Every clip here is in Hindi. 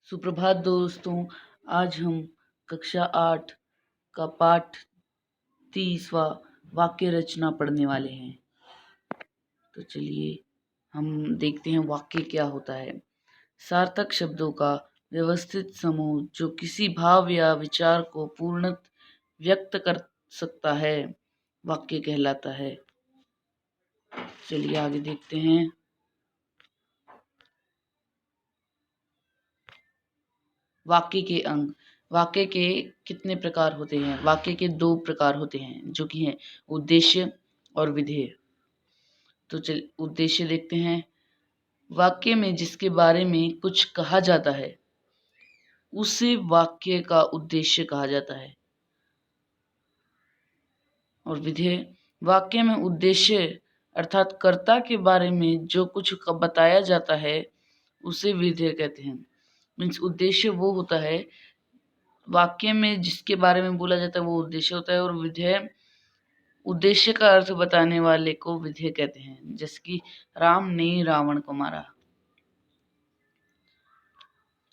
सुप्रभात दोस्तों। आज हम कक्षा 8 का पाठ 30वां वाक्य रचना पढ़ने वाले हैं। तो चलिए हम देखते हैं वाक्य क्या होता है। सार्थक शब्दों का व्यवस्थित समूह जो किसी भाव या विचार को पूर्णतः व्यक्त कर सकता है वाक्य कहलाता है। चलिए आगे देखते हैं। वाक्य के अंग। वाक्य के कितने प्रकार होते हैं? वाक्य के 2 प्रकार होते हैं जो कि हैं उद्देश्य और विधेय। तो चल उद्देश्य देखते हैं। वाक्य में जिसके बारे में कुछ कहा जाता है उसे वाक्य का उद्देश्य कहा जाता है। और विधेय, वाक्य में उद्देश्य अर्थात कर्ता के बारे में जो कुछ बताया जाता है उसे विधेय कहते हैं। मीन्स उद्देश्य वो होता है, वाक्य में जिसके बारे में बोला जाता है वो उद्देश्य होता है, और विधेय उद्देश्य का अर्थ बताने वाले को विधेय कहते हैं। जैसे कि राम ने रावण को मारा।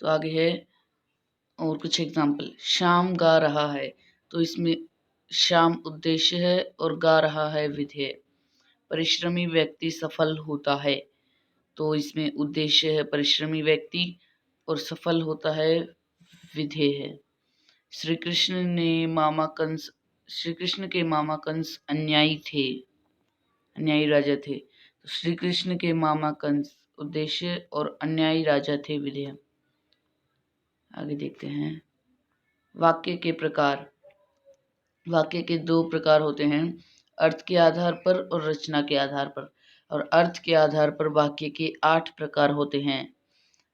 तो आगे है और कुछ एग्जाम्पल। श्याम गा रहा है, तो इसमें श्याम उद्देश्य है और गा रहा है विधेय। परिश्रमी व्यक्ति सफल होता है, तो इसमें उद्देश्य है परिश्रमी व्यक्ति और सफल होता है विधेय है। श्री कृष्ण के मामा कंस अन्यायी राजा थे, तो श्री कृष्ण के मामा कंस उद्देश्य और अन्यायी राजा थे विधेय। आगे देखते हैं वाक्य के प्रकार। वाक्य के 2 प्रकार होते हैं, अर्थ के आधार पर और रचना के आधार पर। और अर्थ के आधार पर वाक्य के 8 प्रकार होते हैं।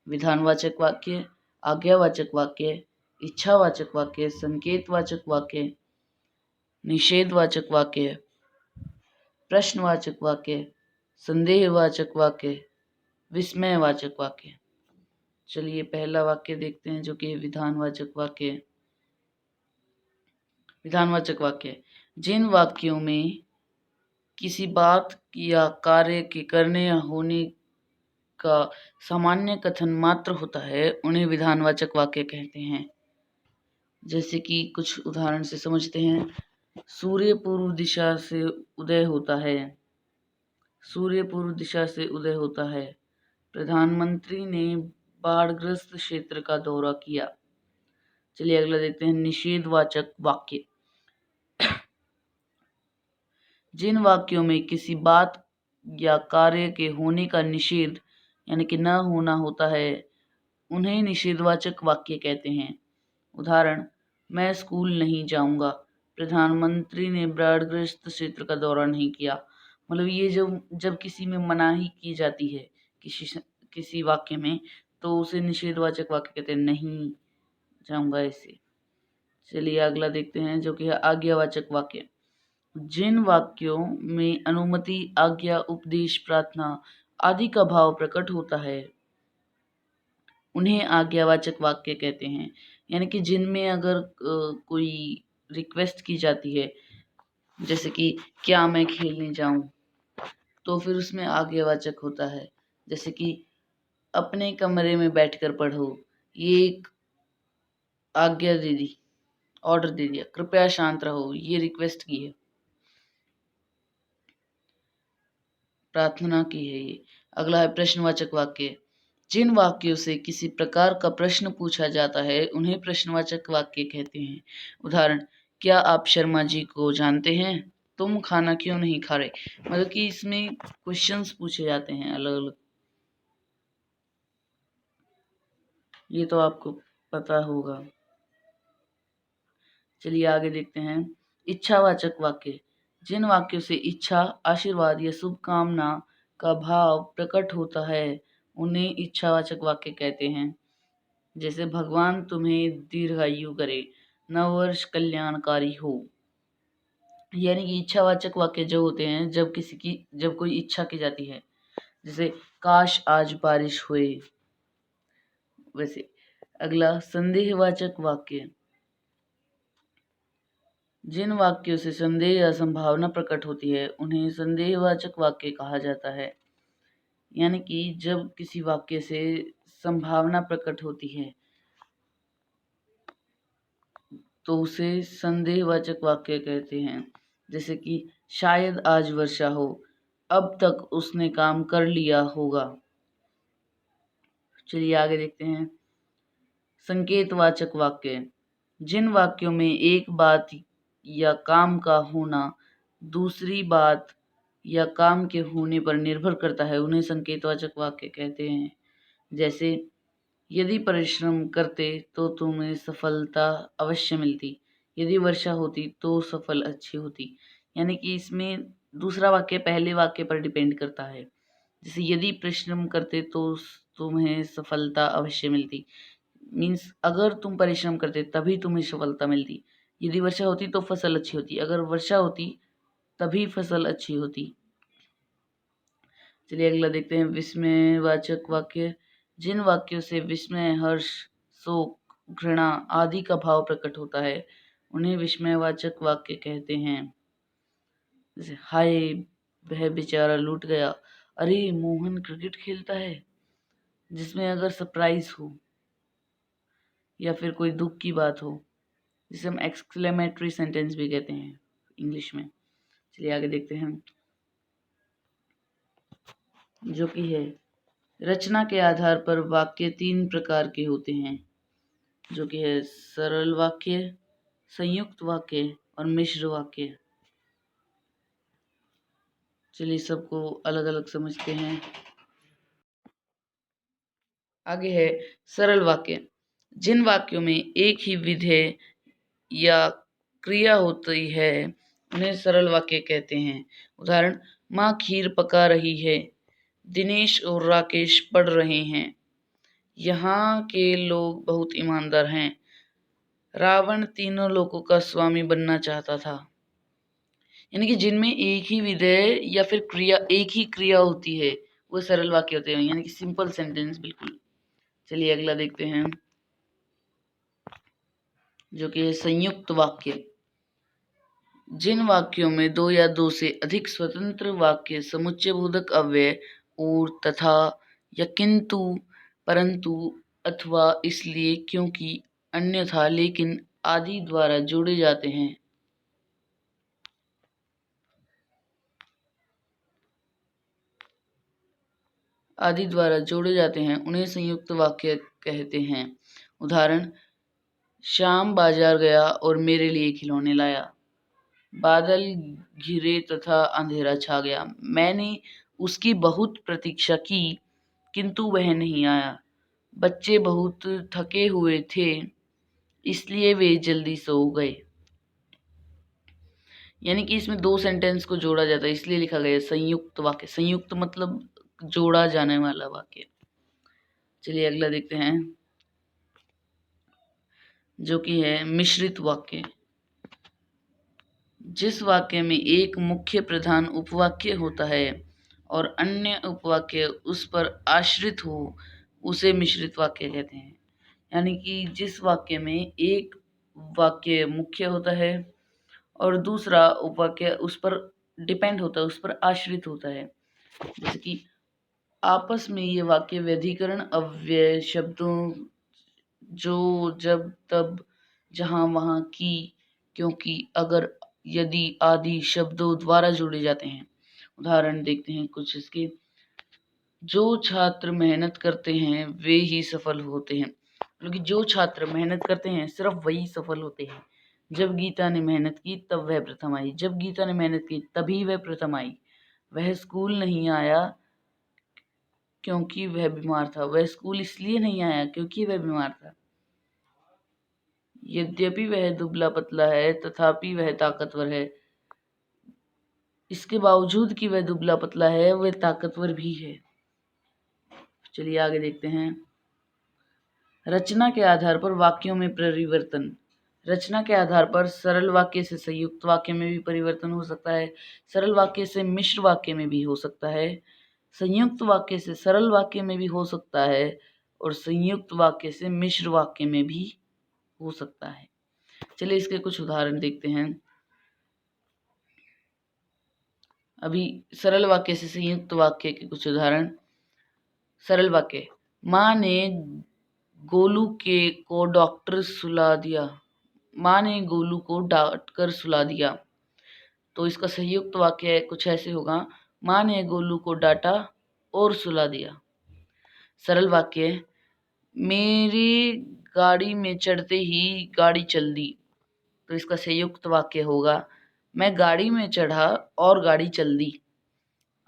विधानवाचक वाक्य, आज्ञावाचक वाक्य, इच्छावाचक वाक्य, संकेतवाचक वाक्य, निषेधवाचक वाक्य, प्रश्नवाचक वाक्य, संदेहवाचक वाक्य, विस्मयवाचक वाक्य। चलिए पहला वाक्य देखते हैं जो कि है विधानवाचक वाक्य। विधानवाचक वाक्य, जिन वाक्यों में किसी बात या कार्य के करने या होने का सामान्य कथन मात्र होता है उन्हें विधानवाचक वाक्य कहते हैं। जैसे कि कुछ उदाहरण से समझते हैं। सूर्य पूर्व दिशा से उदय होता है। सूर्य पूर्व दिशा से उदय होता है। प्रधानमंत्री ने बाढ़ग्रस्त क्षेत्र का दौरा किया। चलिए अगला देखते हैं निषेधवाचक वाक्य। जिन वाक्यों में किसी बात या कार्य के होने का निषेध यानी कि न होना होता है उन्हें निषेधवाचक वाक्य कहते हैं। उदाहरण, मैं स्कूल नहीं जाऊंगा, प्रधानमंत्री ने बाढ़ग्रस्त क्षेत्र का दौरा नहीं किया। मतलब ये जब किसी में मनाही की जाती है किसी वाक्य में, तो उसे निषेधवाचक वाक्य कहते हैं, नहीं जाऊंगा ऐसे। चलिए अगला देखते हैं जो कि है आज्ञावाचक वाक्य। जिन वाक्यों में अनुमति, आज्ञा, उपदेश, प्रार्थना आदि का भाव प्रकट होता है उन्हें आज्ञावाचक वाक्य कहते हैं। यानी कि जिनमें अगर कोई रिक्वेस्ट की जाती है, जैसे कि क्या मैं खेलने जाऊं, तो फिर उसमें आज्ञावाचक होता है। जैसे कि अपने कमरे में बैठकर पढ़ो, ये एक आज्ञा दे दी, ऑर्डर दे दिया, कृपया शांत रहो, ये रिक्वेस्ट की है, प्रार्थना की है ये। अगला है प्रश्नवाचक वाक्य। जिन वाक्यों से किसी प्रकार का प्रश्न पूछा जाता है उन्हें प्रश्नवाचक वाक्य कहते हैं। उदाहरण, क्या आप शर्मा जी को जानते हैं? तुम खाना क्यों नहीं खा रहे? मतलब कि इसमें क्वेश्चंस पूछे जाते हैं अलग अलग। ये तो आपको पता होगा। चलिए आगे देखते हैं इच्छावाचक वाक्य। जिन वाक्यों से इच्छा, आशीर्वाद या शुभकामना का भाव प्रकट होता है उन्हें इच्छावाचक वाक्य कहते हैं। जैसे भगवान तुम्हें दीर्घायु करे, नववर्ष कल्याणकारी हो। यानी कि इच्छावाचक वाक्य जो होते हैं जब कोई इच्छा की जाती है, जैसे काश आज बारिश हुए। वैसे अगला संदेहवाचक वाक्य। जिन वाक्यों से संदेह या संभावना प्रकट होती है उन्हें संदेहवाचक वाक्य कहा जाता है। यानी कि जब किसी वाक्य से संभावना प्रकट होती है, तो उसे संदेहवाचक वाक्य कहते हैं। जैसे कि शायद आज वर्षा हो, अब तक उसने काम कर लिया होगा। चलिए आगे देखते हैं। संकेतवाचक वाक्य, जिन वाक्यों में एक बात या काम का होना दूसरी बात या काम के होने पर निर्भर करता है, उन्हें संकेतवाचक वाक्य कहते हैं। जैसे यदि परिश्रम करते तो तुम्हें सफलता अवश्य मिलती, यदि वर्षा होती तो सफल अच्छी होती। यानी कि इसमें दूसरा वाक्य पहले वाक्य पर डिपेंड करता है। जैसे यदि परिश्रम करते तो तुम्हें सफलता अवश्य मिलती, मीन्स अगर तुम परिश्रम करते तभी तुम्हें सफलता मिलती। यदि वर्षा होती तो फसल अच्छी होती, अगर वर्षा होती तभी फसल अच्छी होती। चलिए अगला देखते हैं विस्मयवाचक वाक्य, जिन वाक्यों से विस्मय, हर्ष, शोक, घृणा आदि का भाव प्रकट होता है, उन्हें विस्मयवाचक वाक्य कहते हैं। जैसे हाय वह बेचारा लूट गया, अरे मोहन क्रिकेट खेलता है, जिसमें अगर सरप्राइज हो या फिर कोई दुख की बात हो, जिसे हम एक्सक्लेमेटरी सेंटेंस भी कहते हैं इंग्लिश में। चलिए आगे देखते हैं, जो कि है रचना के आधार पर वाक्य 3 प्रकार के होते हैं, जो कि है सरल वाक्य, संयुक्त वाक्य और मिश्र वाक्य। चलिए सबको अलग अलग समझते हैं। आगे है सरल वाक्य, जिन वाक्यों में एक ही विधेय या क्रिया होती है उन्हें सरल वाक्य कहते हैं। उदाहरण, माँ खीर पका रही है, दिनेश और राकेश पढ़ रहे हैं, यहाँ के लोग बहुत ईमानदार हैं, रावण तीनों लोगों का स्वामी बनना चाहता था। यानी कि जिनमें एक ही विधेय या फिर क्रिया, एक ही क्रिया होती है, वो सरल वाक्य होते हैं, यानी कि सिंपल सेंटेंस बिल्कुल। चलिए अगला देखते हैं, जो कि है संयुक्त वाक्य, जिन वाक्यों में 2 या 2 से अधिक स्वतंत्र वाक्य समुच्चय बोधक अव्यय और, तथा या किंतु, परंतु, अथवा, इसलिए, क्योंकि, अन्यथा, लेकिन आदि द्वारा जोड़े जाते हैं। उन्हें संयुक्त वाक्य कहते हैं। उदाहरण, श्याम बाजार गया और मेरे लिए खिलौने लाया, बादल घिरे तथा अंधेरा छा गया, मैंने उसकी बहुत प्रतीक्षा की किंतु वह नहीं आया, बच्चे बहुत थके हुए थे इसलिए वे जल्दी सो गए। यानी कि इसमें 2 सेंटेंस को जोड़ा जाता है, इसलिए लिखा गया संयुक्त वाक्य। संयुक्त मतलब जोड़ा जाने वाला वाक्य। चलिए अगला देखते हैं, जो कि है मिश्रित वाक्य, जिस वाक्य में एक मुख्य प्रधान उपवाक्य होता है और अन्य उपवाक्य उस पर आश्रित हो, उसे मिश्रित वाक्य कहते हैं। यानी कि जिस वाक्य में एक वाक्य मुख्य होता है और दूसरा उपवाक्य उस पर डिपेंड होता है, उस पर आश्रित होता है। जैसे कि आपस में ये वाक्य व्यधिकरण अव्यय शब्दों जो, जब, तब, जहाँ, वहाँ, की, क्योंकि, अगर, यदि आदि शब्दों द्वारा जोड़े जाते हैं। उदाहरण देखते हैं कुछ इसके, जो छात्र मेहनत करते हैं वे ही सफल होते हैं, क्योंकि जो छात्र मेहनत करते हैं सिर्फ वही सफल होते हैं। जब गीता ने मेहनत की तब वह प्रथम आई, जब गीता ने मेहनत की तभी वह प्रथम आई। वह स्कूल नहीं आया क्योंकि वह बीमार था, वह स्कूल इसलिए नहीं आया क्योंकि वह बीमार था। यद्यपि वह दुबला पतला है तथापि वह ताकतवर है, इसके बावजूद कि वह दुबला पतला है वह ताकतवर भी है। चलिए आगे देखते हैं, रचना के आधार पर वाक्यों में परिवर्तन। रचना के आधार पर सरल वाक्य से संयुक्त वाक्य में भी परिवर्तन हो सकता है, सरल वाक्य से मिश्र वाक्य में भी हो सकता है, संयुक्त वाक्य से सरल वाक्य में भी हो सकता है और संयुक्त वाक्य से मिश्र वाक्य में भी हो सकता है। चलिए इसके कुछ उदाहरण देखते हैं। अभी सरल वाक्य से संयुक्त वाक्य के कुछ उदाहरण। सरल वाक्य, माँ ने गोलू को डॉक्टर सुला दिया, माँ ने गोलू को डांट कर सुला दिया। तो इसका संयुक्त वाक्य कुछ ऐसे होगा, माँ ने गोलू को डांटा और सुला दिया। सरल वाक्य, मेरी गाड़ी में चढ़ते ही गाड़ी चल दी। तो इसका संयुक्त वाक्य होगा, मैं गाड़ी में चढ़ा और गाड़ी चल दी।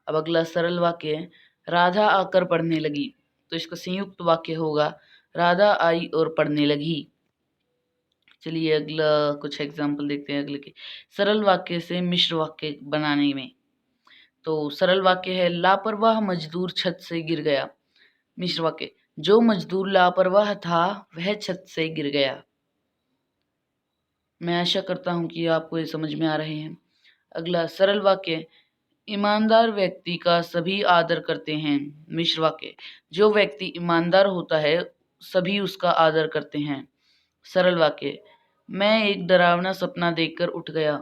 अब अगला सरल वाक्य, राधा आकर पढ़ने लगी। तो इसका संयुक्त वाक्य होगा, राधा आई और पढ़ने लगी। चलिए अगला कुछ एग्जाम्पल देखते हैं अगले के। सरल वाक्य से मिश्र वाक्य बनाने में। तो सरल वाक्य है, लापरवाह मजदूर छत से गिर गया। मिश्र वाक्य, जो मजदूर लापरवाह था वह छत से गिर गया। मैं आशा करता हूं कि आपको ये समझ में आ रहे हैं। अगला सरल वाक्य, ईमानदार व्यक्ति का सभी आदर करते हैं। मिश्र वाक्य, जो व्यक्ति ईमानदार होता है सभी उसका आदर करते हैं। सरल वाक्य, मैं एक डरावना सपना देखकर उठ गया।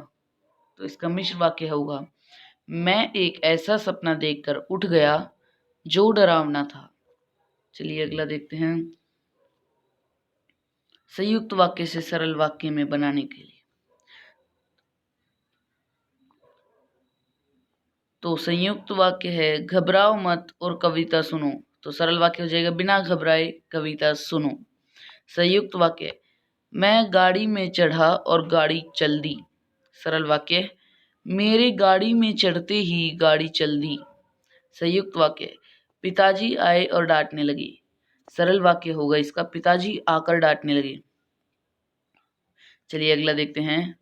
तो इसका मिश्र वाक्य होगा, मैं एक ऐसा सपना देखकर उठ गया जो डरावना था। चलिए अगला देखते हैं, संयुक्त वाक्य से सरल वाक्य में बनाने के लिए। तो संयुक्त वाक्य है, घबराओ मत और कविता सुनो। तो सरल वाक्य हो जाएगा, बिना घबराए कविता सुनो। संयुक्त वाक्य, मैं गाड़ी में चढ़ा और गाड़ी चल दी। सरल वाक्य, मेरे गाड़ी में चढ़ते ही गाड़ी चल दी। संयुक्त वाक्य, पिताजी आए और डांटने लगे। सरल वाक्य होगा इसका, पिताजी आकर डांटने लगे। चलिए अगला देखते हैं,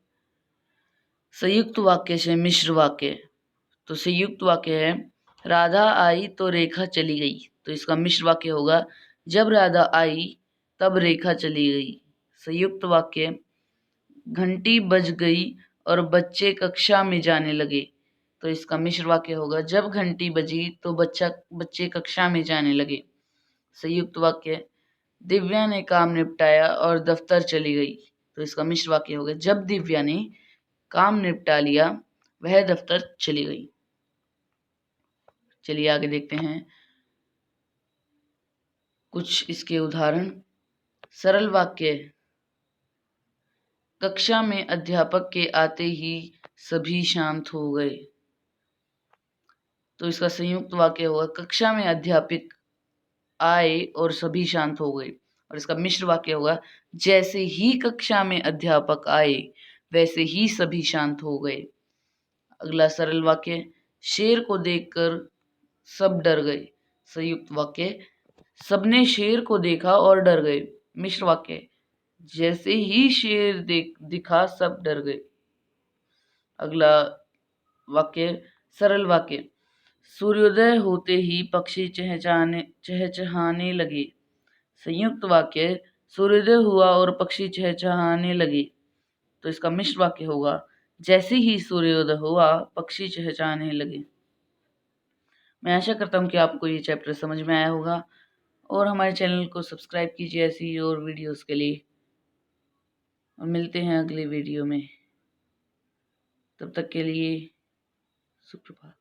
संयुक्त वाक्य से मिश्र वाक्य। तो संयुक्त वाक्य है, राधा आई तो रेखा चली गई। तो इसका मिश्र वाक्य होगा, जब राधा आई तब रेखा चली गई। संयुक्त वाक्य, घंटी बज गई और बच्चे कक्षा में जाने लगे। तो इसका मिश्र वाक्य होगा, जब घंटी बजी तो बच्चे कक्षा में जाने लगे। संयुक्त वाक्य, दिव्या ने काम निपटाया और दफ्तर चली गई। तो इसका मिश्र वाक्य होगा, जब दिव्या ने काम निपटा लिया वह दफ्तर चली गई। चलिए आगे देखते हैं कुछ इसके उदाहरण। सरल वाक्य, कक्षा में अध्यापक के आते ही सभी शांत हो गए। तो इसका संयुक्त वाक्य होगा, कक्षा में अध्यापक आए और सभी शांत हो गए। और इसका मिश्र वाक्य होगा, जैसे ही कक्षा में अध्यापक आए वैसे ही सभी शांत हो गए। अगला सरल वाक्य, शेर को देखकर सब डर गए। संयुक्त वाक्य, सबने शेर को देखा और डर गए। मिश्र वाक्य, जैसे ही शेर दिखा सब डर गए। अगला वाक्य सरल वाक्य, सूर्योदय होते ही पक्षी चहचहाने लगे। संयुक्त वाक्य, सूर्योदय हुआ और पक्षी चहचहाने लगे। तो इसका मिश्र वाक्य होगा, जैसे ही सूर्योदय हुआ पक्षी चहचहाने लगे। मैं आशा करता हूँ कि आपको ये चैप्टर समझ में आया होगा और हमारे चैनल को सब्सक्राइब कीजिए ऐसी और वीडियोस के लिए। और मिलते हैं अगले वीडियो में, तब तक के लिए सुप्रभात।